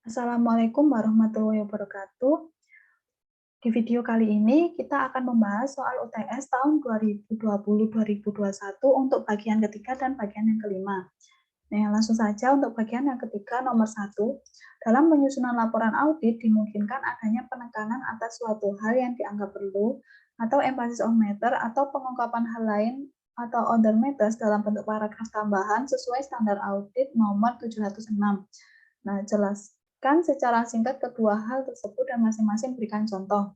Assalamualaikum warahmatullahi wabarakatuh. Di video kali ini kita akan membahas soal UTS tahun 2020-2021 untuk bagian ketiga dan bagian yang kelima. Nah, langsung saja untuk bagian yang ketiga nomor 1. Dalam penyusunan laporan audit dimungkinkan adanya penekanan atas suatu hal yang dianggap perlu atau emphasis on matter atau pengungkapan hal lain atau other matters dalam bentuk paragraf tambahan sesuai standar audit nomor 706. Nah, jelaskan secara singkat kedua hal tersebut dan masing-masing berikan contoh.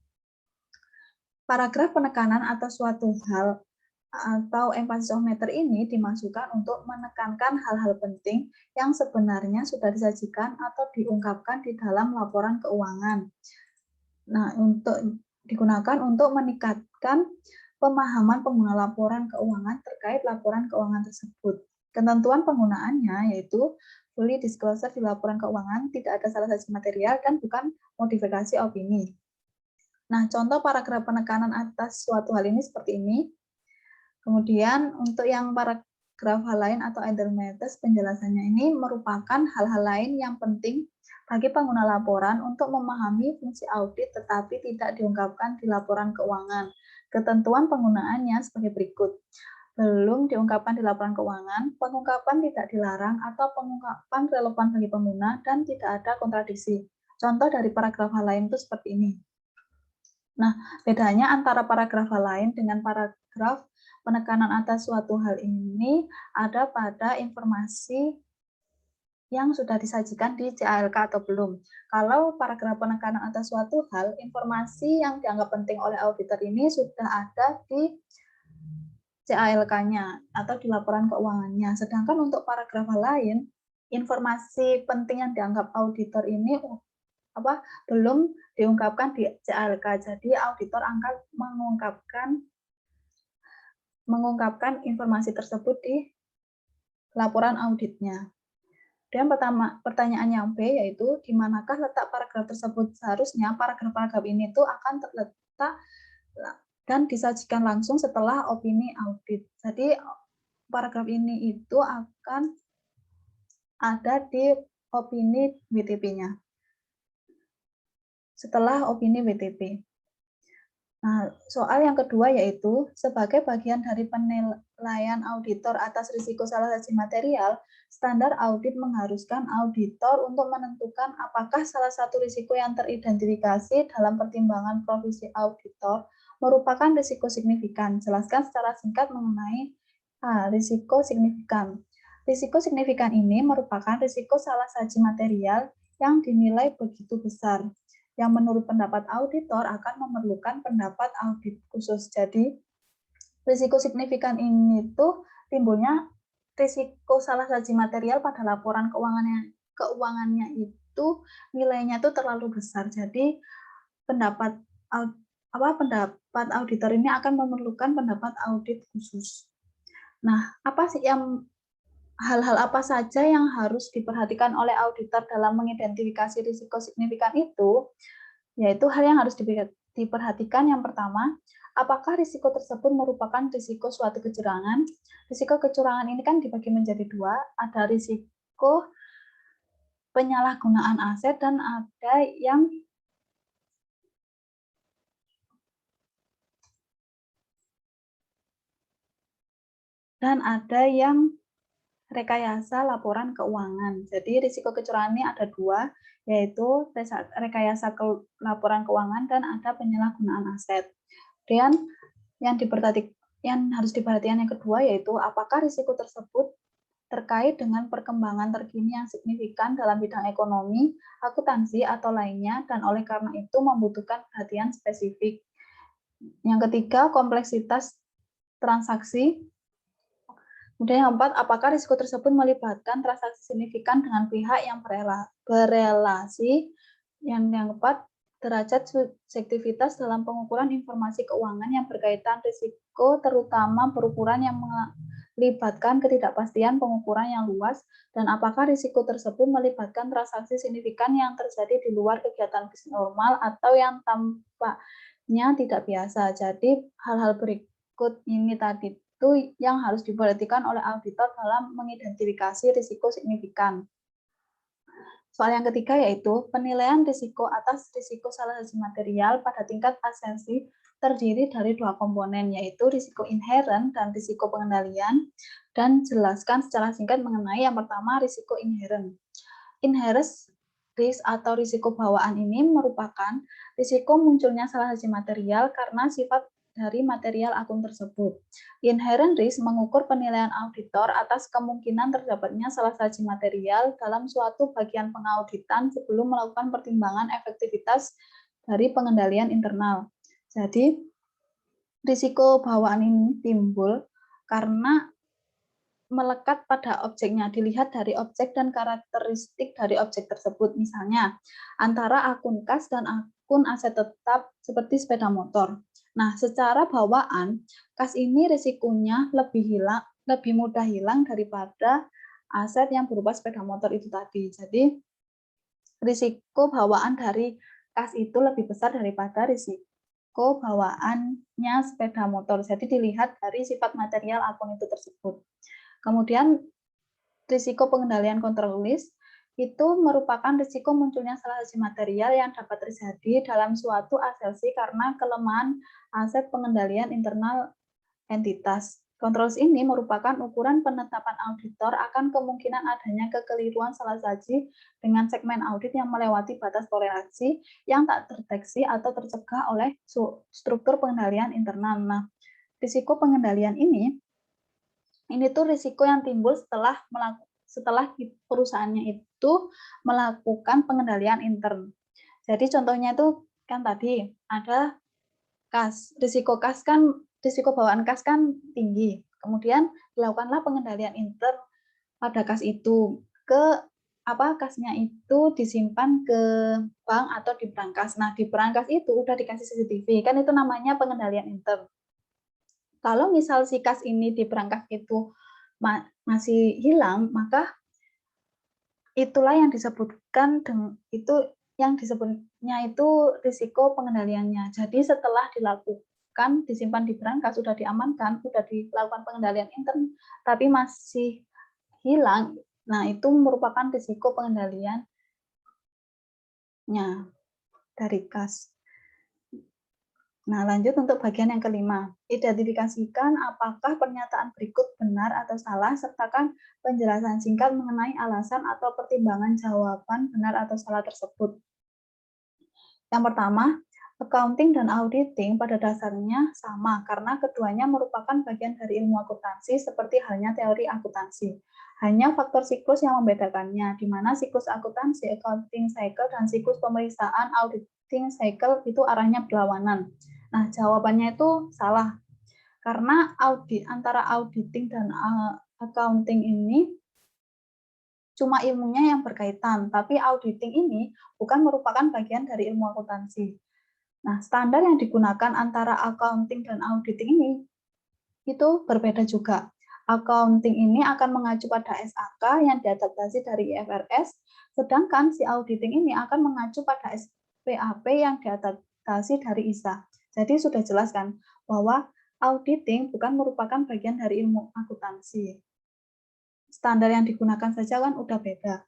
Paragraf penekanan atas suatu hal atau emphasis on matter ini dimaksudkan untuk menekankan hal-hal penting yang sebenarnya sudah disajikan atau diungkapkan di dalam laporan keuangan. Nah, digunakan untuk meningkatkan pemahaman pengguna laporan keuangan terkait laporan keuangan tersebut. Ketentuan penggunaannya yaitu fully disclosure di laporan keuangan, tidak ada salah saji material, dan bukan modifikasi opini. Nah, contoh paragraf penekanan atas suatu hal ini seperti ini. Kemudian untuk yang paragraf hal lain atau other matters, penjelasannya ini merupakan hal-hal lain yang penting bagi pengguna laporan untuk memahami fungsi audit tetapi tidak diungkapkan di laporan keuangan. Ketentuan penggunaannya sebagai berikut. Belum diungkapkan di laporan keuangan, pengungkapan tidak dilarang atau pengungkapan relevan bagi pengguna dan tidak ada kontradiksi. Contoh dari paragraf hal lain itu seperti ini. Nah, bedanya antara paragraf hal lain dengan paragraf penekanan atas suatu hal ini ada pada informasi yang sudah disajikan di CALK atau belum. Kalau paragraf penekanan atas suatu hal, informasi yang dianggap penting oleh auditor ini sudah ada di CALK-nya atau di laporan keuangannya. Sedangkan untuk paragraf lain, informasi penting yang dianggap auditor ini belum diungkapkan di CALK. Jadi auditor akan mengungkapkan informasi tersebut di laporan auditnya. Dan pertanyaan yang B yaitu di manakah letak paragraf tersebut? Seharusnya paragraf-paragraf ini tuh akan terletak dan disajikan langsung setelah opini audit. Jadi paragraf ini itu akan ada di opini WTP-nya. Setelah opini WTP. Nah, soal yang kedua yaitu sebagai bagian dari penilaian auditor atas risiko salah saji material, standar audit mengharuskan auditor untuk menentukan apakah salah satu risiko yang teridentifikasi dalam pertimbangan provisi auditor merupakan risiko signifikan. Jelaskan secara singkat mengenai risiko signifikan. Risiko signifikan ini merupakan risiko salah saji material yang dinilai begitu besar, yang menurut pendapat auditor akan memerlukan pendapat audit khusus. Jadi, risiko signifikan ini tuh timbulnya risiko salah saji material pada laporan keuangannya itu nilainya tuh terlalu besar. Jadi, pendapat auditor ini akan memerlukan pendapat audit khusus. Nah, hal-hal apa saja yang harus diperhatikan oleh auditor dalam mengidentifikasi risiko signifikan itu? Yaitu hal yang harus diperhatikan yang pertama, apakah risiko tersebut merupakan risiko suatu kecurangan? Risiko kecurangan ini kan dibagi menjadi dua, ada risiko penyalahgunaan aset dan ada yang rekayasa laporan keuangan. Jadi risiko kecurangan ini ada dua, yaitu rekayasa laporan keuangan dan ada penyalahgunaan aset. Dan yang harus diperhatikan yang kedua yaitu apakah risiko tersebut terkait dengan perkembangan terkini yang signifikan dalam bidang ekonomi, akuntansi, atau lainnya, dan oleh karena itu membutuhkan perhatian spesifik. Yang ketiga, kompleksitas transaksi. Kemudian yang keempat, apakah risiko tersebut melibatkan transaksi signifikan dengan pihak yang berelasi. Yang keempat, derajat subjektivitas dalam pengukuran informasi keuangan yang berkaitan risiko, terutama berukuran yang melibatkan ketidakpastian pengukuran yang luas, dan apakah risiko tersebut melibatkan transaksi signifikan yang terjadi di luar kegiatan bisnis normal atau yang tampaknya tidak biasa. Jadi hal-hal berikut ini tadi itu yang harus diperhatikan oleh auditor dalam mengidentifikasi risiko signifikan. Soal yang ketiga yaitu penilaian risiko atas risiko salah satu material pada tingkat asersi terdiri dari dua komponen, yaitu risiko inherent dan risiko pengendalian, dan jelaskan secara singkat mengenai yang pertama risiko inherent. Inherent risk atau risiko bawaan ini merupakan risiko munculnya salah satu material karena sifat dari material akun tersebut. Inherent risk mengukur penilaian auditor atas kemungkinan terdapatnya salah satu material dalam suatu bagian pengauditan sebelum melakukan pertimbangan efektivitas dari pengendalian internal. Jadi, risiko bawaan ini timbul karena melekat pada objeknya, dilihat dari objek dan karakteristik dari objek tersebut. Misalnya, antara akun kas dan akun aset tetap seperti sepeda motor. Nah, secara bawaan, kas ini risikonya lebih mudah hilang daripada aset yang berupa sepeda motor itu tadi. Jadi, risiko bawaan dari kas itu lebih besar daripada risiko bawaannya sepeda motor. Jadi, dilihat dari sifat material akun itu tersebut. Kemudian risiko pengendalian kontrol risk itu merupakan risiko munculnya salah satu material yang dapat terjadi dalam suatu asersi karena kelemahan aset pengendalian internal entitas. Kontrol risk ini merupakan ukuran penetapan auditor akan kemungkinan adanya kekeliruan salah satu dengan segmen audit yang melewati batas toleransi yang tak terdeteksi atau tercegah oleh struktur pengendalian internal. Nah, risiko pengendalian ini tuh risiko yang timbul setelah perusahaannya itu melakukan pengendalian intern. Jadi contohnya itu kan tadi ada kas, risiko bawaan kas kan tinggi. Kemudian dilakukanlah pengendalian intern pada kas itu kasnya itu disimpan ke bank atau di brankas. Nah, di brankas itu udah dikasih CCTV, kan itu namanya pengendalian intern. Kalau misal si kas ini di brankas itu masih hilang, maka itulah yang disebutnya itu risiko pengendaliannya. Jadi setelah dilakukan, disimpan di brankas, sudah diamankan, sudah dilakukan pengendalian intern, tapi masih hilang, nah itu merupakan risiko pengendaliannya dari kas. Nah, lanjut untuk bagian yang kelima. Identifikasikan apakah pernyataan berikut benar atau salah, sertakan penjelasan singkat mengenai alasan atau pertimbangan jawaban benar atau salah tersebut. Yang pertama, accounting dan auditing pada dasarnya sama karena keduanya merupakan bagian dari ilmu akuntansi seperti halnya teori akuntansi. Hanya faktor siklus yang membedakannya, di mana siklus akuntansi, accounting cycle, dan siklus pemeriksaan auditing cycle itu arahnya berlawanan. Nah, jawabannya itu salah. Karena antara auditing dan accounting ini cuma ilmunya yang berkaitan, tapi auditing ini bukan merupakan bagian dari ilmu akuntansi. Nah, standar yang digunakan antara accounting dan auditing ini itu berbeda juga. Accounting ini akan mengacu pada SAK yang diadaptasi dari IFRS, sedangkan si auditing ini akan mengacu pada SPAP yang diadaptasi dari ISA. Jadi sudah jelas kan bahwa auditing bukan merupakan bagian dari ilmu akuntansi. Standar yang digunakan saja kan udah beda.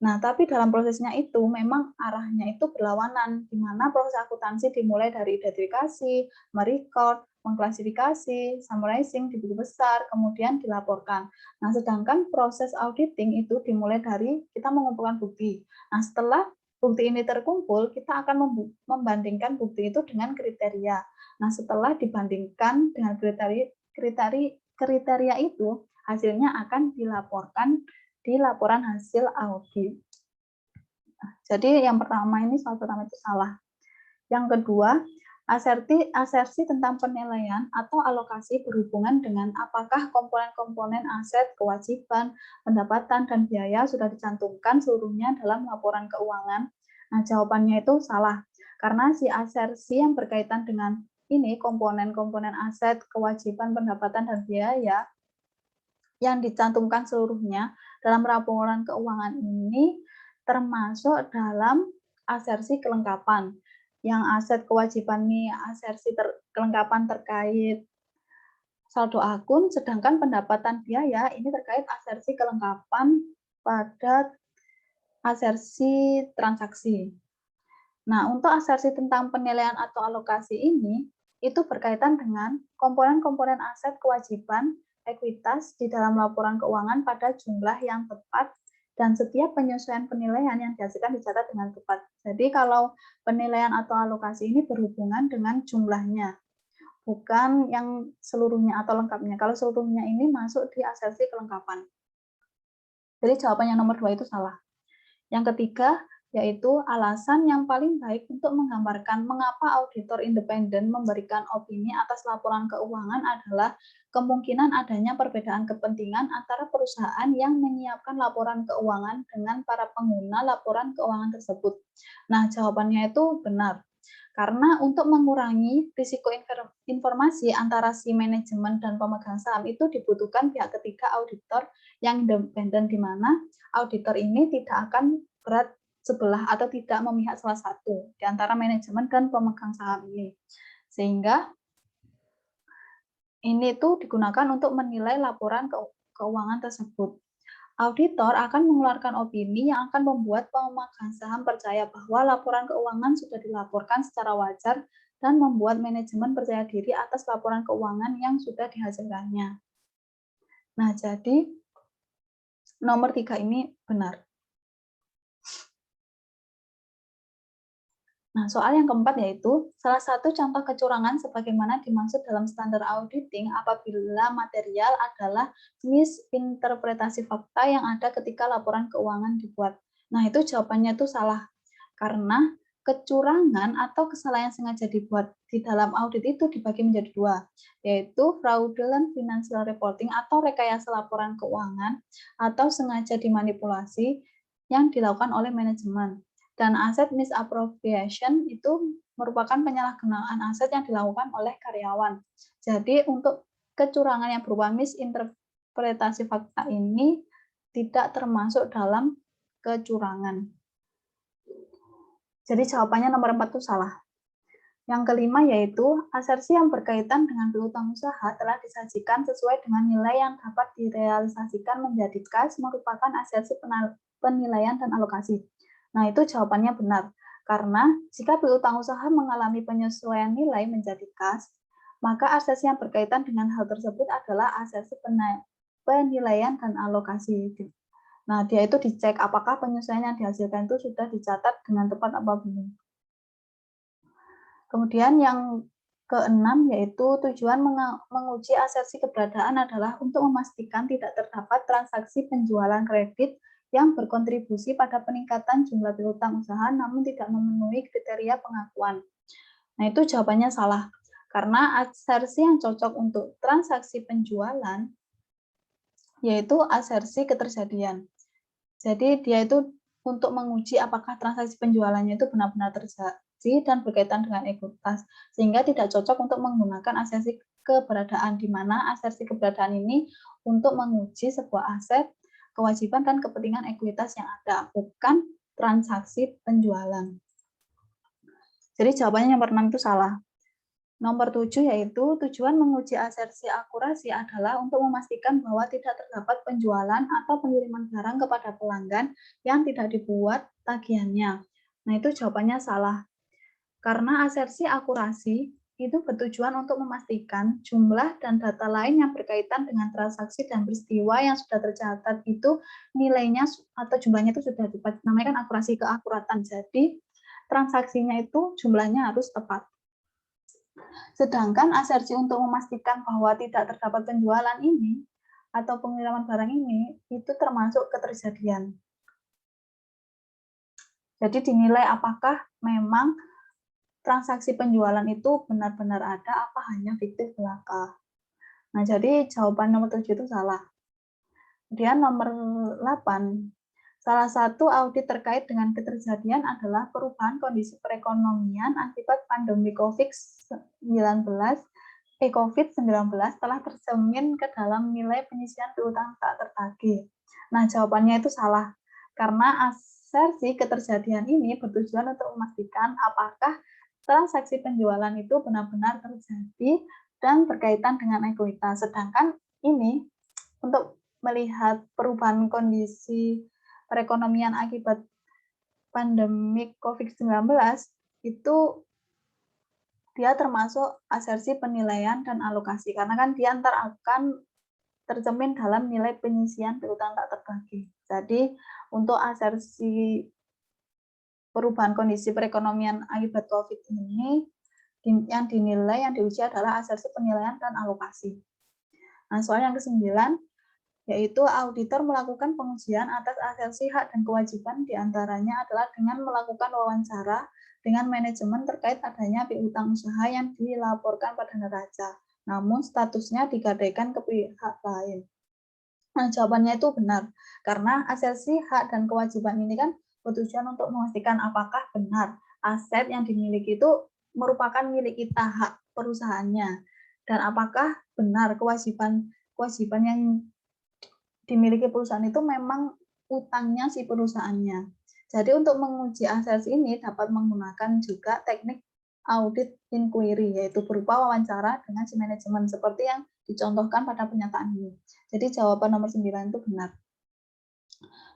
Nah, tapi dalam prosesnya itu memang arahnya itu berlawanan, di mana proses akuntansi dimulai dari identifikasi, merecord, mengklasifikasi, summarizing di buku besar, kemudian dilaporkan. Nah, sedangkan proses auditing itu dimulai dari kita mengumpulkan bukti. Nah, setelah bukti ini terkumpul, kita akan membandingkan bukti itu dengan kriteria. Nah, setelah dibandingkan dengan kriteria itu, hasilnya akan dilaporkan di laporan hasil audit. Jadi yang pertama ini soal pertama itu salah. Yang kedua, asersi tentang penilaian atau alokasi berhubungan dengan apakah komponen-komponen aset, kewajiban, pendapatan, dan biaya sudah dicantumkan seluruhnya dalam laporan keuangan. Nah, jawabannya itu salah. Karena si asersi yang berkaitan dengan ini, komponen-komponen aset, kewajiban, pendapatan, dan biaya, yang dicantumkan seluruhnya dalam laporan keuangan ini termasuk dalam asersi kelengkapan. Yang aset kewajiban ini asersi kelengkapan terkait saldo akun, sedangkan pendapatan biaya ini terkait asersi kelengkapan pada asersi transaksi. Nah, untuk asersi tentang penilaian atau alokasi ini, itu berkaitan dengan komponen-komponen aset kewajiban ekuitas di dalam laporan keuangan pada jumlah yang tepat dan setiap penyesuaian penilaian yang dihasilkan dicatat dengan tepat. Jadi kalau penilaian atau alokasi ini berhubungan dengan jumlahnya, bukan yang seluruhnya atau lengkapnya. Kalau seluruhnya ini masuk di asersi kelengkapan. Jadi jawaban yang nomor 2 itu salah. Yang ketiga, yaitu alasan yang paling baik untuk menggambarkan mengapa auditor independen memberikan opini atas laporan keuangan adalah kemungkinan adanya perbedaan kepentingan antara perusahaan yang menyiapkan laporan keuangan dengan para pengguna laporan keuangan tersebut. Nah, jawabannya itu benar. Karena untuk mengurangi risiko informasi antara si manajemen dan pemegang saham itu dibutuhkan pihak ketiga auditor yang independen, di mana auditor ini tidak akan berat sebelah atau tidak memihak salah satu di antara manajemen dan pemegang saham ini. Sehingga ini tuh digunakan untuk menilai laporan keuangan tersebut. Auditor akan mengeluarkan opini yang akan membuat pemegang saham percaya bahwa laporan keuangan sudah dilaporkan secara wajar dan membuat manajemen percaya diri atas laporan keuangan yang sudah dihasilkannya. Nah, jadi nomor 3 ini benar. Nah, soal yang keempat yaitu, salah satu contoh kecurangan sebagaimana dimaksud dalam standar auditing apabila material adalah misinterpretasi fakta yang ada ketika laporan keuangan dibuat. Nah, itu jawabannya itu salah. Karena kecurangan atau kesalahan yang sengaja dibuat di dalam audit itu dibagi menjadi dua, yaitu fraudulent financial reporting atau rekayasa laporan keuangan atau sengaja dimanipulasi yang dilakukan oleh manajemen. Dan aset misappropriation itu merupakan penyalahgunaan aset yang dilakukan oleh karyawan. Jadi untuk kecurangan yang berupa misinterpretasi fakta ini tidak termasuk dalam kecurangan. Jadi jawabannya nomor 4 itu salah. Yang kelima yaitu asersi yang berkaitan dengan piutang usaha telah disajikan sesuai dengan nilai yang dapat direalisasikan menjadi kas merupakan asersi penilaian dan alokasi. Nah, itu jawabannya benar. Karena jika piutang usaha mengalami penyesuaian nilai menjadi kas, maka asersi yang berkaitan dengan hal tersebut adalah asersi penilaian dan alokasi. Nah, dia itu dicek apakah penyesuaian yang dihasilkan itu sudah dicatat dengan tepat apa belum. Kemudian yang keenam yaitu tujuan menguji asersi keberadaan adalah untuk memastikan tidak terdapat transaksi penjualan kredit yang berkontribusi pada peningkatan jumlah piutang usaha namun tidak memenuhi kriteria pengakuan. Nah, itu jawabannya salah. Karena asersi yang cocok untuk transaksi penjualan yaitu asersi ketersediaan. Jadi dia itu untuk menguji apakah transaksi penjualannya itu benar-benar terjadi dan berkaitan dengan ekuitas, sehingga tidak cocok untuk menggunakan asersi keberadaan, di mana asersi keberadaan ini untuk menguji sebuah aset, kewajiban, dan kepentingan ekuitas yang ada, bukan transaksi penjualan. Jadi jawabannya nomor 6 itu salah. Nomor 7 yaitu tujuan menguji asersi akurasi adalah untuk memastikan bahwa tidak terdapat penjualan atau pengiriman barang kepada pelanggan yang tidak dibuat tagihannya. Nah, itu jawabannya salah. Karena asersi akurasi itu bertujuan untuk memastikan jumlah dan data lain yang berkaitan dengan transaksi dan peristiwa yang sudah tercatat itu nilainya atau jumlahnya itu sudah tepat. Namanya kan akurasi, keakuratan. Jadi transaksinya itu jumlahnya harus tepat. Sedangkan asersi untuk memastikan bahwa tidak terdapat penjualan ini atau pengiriman barang ini itu termasuk ketersediaan. Jadi dinilai apakah memang transaksi penjualan itu benar-benar ada apa hanya fiktif belaka. Nah, jadi jawaban nomor 7 itu salah. Kemudian nomor 8, salah satu audit terkait dengan ketersediaan adalah perubahan kondisi perekonomian akibat pandemi COVID-19 telah tercermin ke dalam nilai penyisian piutang tak tertagih. Nah, jawabannya itu salah. Karena asersi ketersediaan ini bertujuan untuk memastikan apakah transaksi penjualan itu benar-benar terjadi dan berkaitan dengan ekuitas. Sedangkan ini untuk melihat perubahan kondisi perekonomian akibat pandemik COVID-19 itu dia termasuk asersi penilaian dan alokasi, karena kan dia ntar akan tercermin dalam nilai penyisian piutang tak terbagi. Jadi untuk asersi perubahan kondisi perekonomian akibat COVID ini, yang dinilai, yang diuji adalah asersi penilaian dan alokasi. Nah, soal yang ke-9, yaitu auditor melakukan pengujian atas asersi hak dan kewajiban, diantaranya adalah dengan melakukan wawancara dengan manajemen terkait adanya piutang usaha yang dilaporkan pada neraca, namun statusnya digadaikan ke pihak lain. Nah, jawabannya itu benar, karena asersi hak dan kewajiban ini kan bertujuan untuk memastikan apakah benar aset yang dimiliki itu merupakan milik kita, hak perusahaannya, dan apakah benar kewajiban yang dimiliki perusahaan itu memang utangnya si perusahaannya. Jadi untuk menguji asersi ini dapat menggunakan juga teknik audit inquiry, yaitu berupa wawancara dengan si manajemen seperti yang dicontohkan pada pernyataan ini. Jadi jawaban nomor 9 itu benar.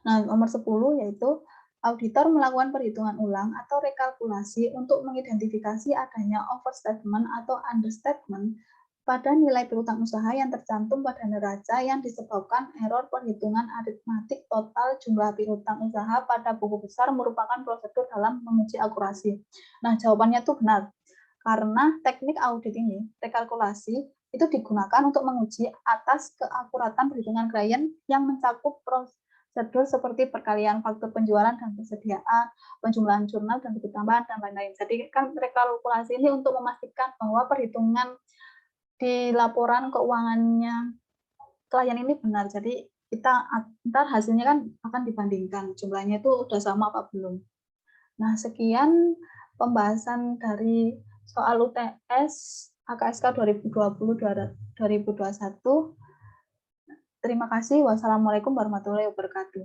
Nah, nomor 10 yaitu auditor melakukan perhitungan ulang atau rekalkulasi untuk mengidentifikasi adanya overstatement atau understatement pada nilai piutang usaha yang tercantum pada neraca yang disebabkan error perhitungan aritmatik total jumlah piutang usaha pada buku besar merupakan prosedur dalam menguji akurasi. Nah, jawabannya itu benar. Karena teknik audit ini, rekalkulasi, itu digunakan untuk menguji atas keakuratan perhitungan klien yang mencakup prosedur seperti perkalian faktur penjualan dan persediaan, penjumlahan jurnal dan buku tambahan, dan lain-lain. Jadi kan rekalkulasi ini untuk memastikan bahwa perhitungan di laporan keuangannya klien ini benar. Jadi kita ntar hasilnya kan akan dibandingkan jumlahnya itu udah sama apa belum. Nah, sekian pembahasan dari soal UTS AKSK 2020-2021. Terima kasih. Wassalamualaikum warahmatullahi wabarakatuh.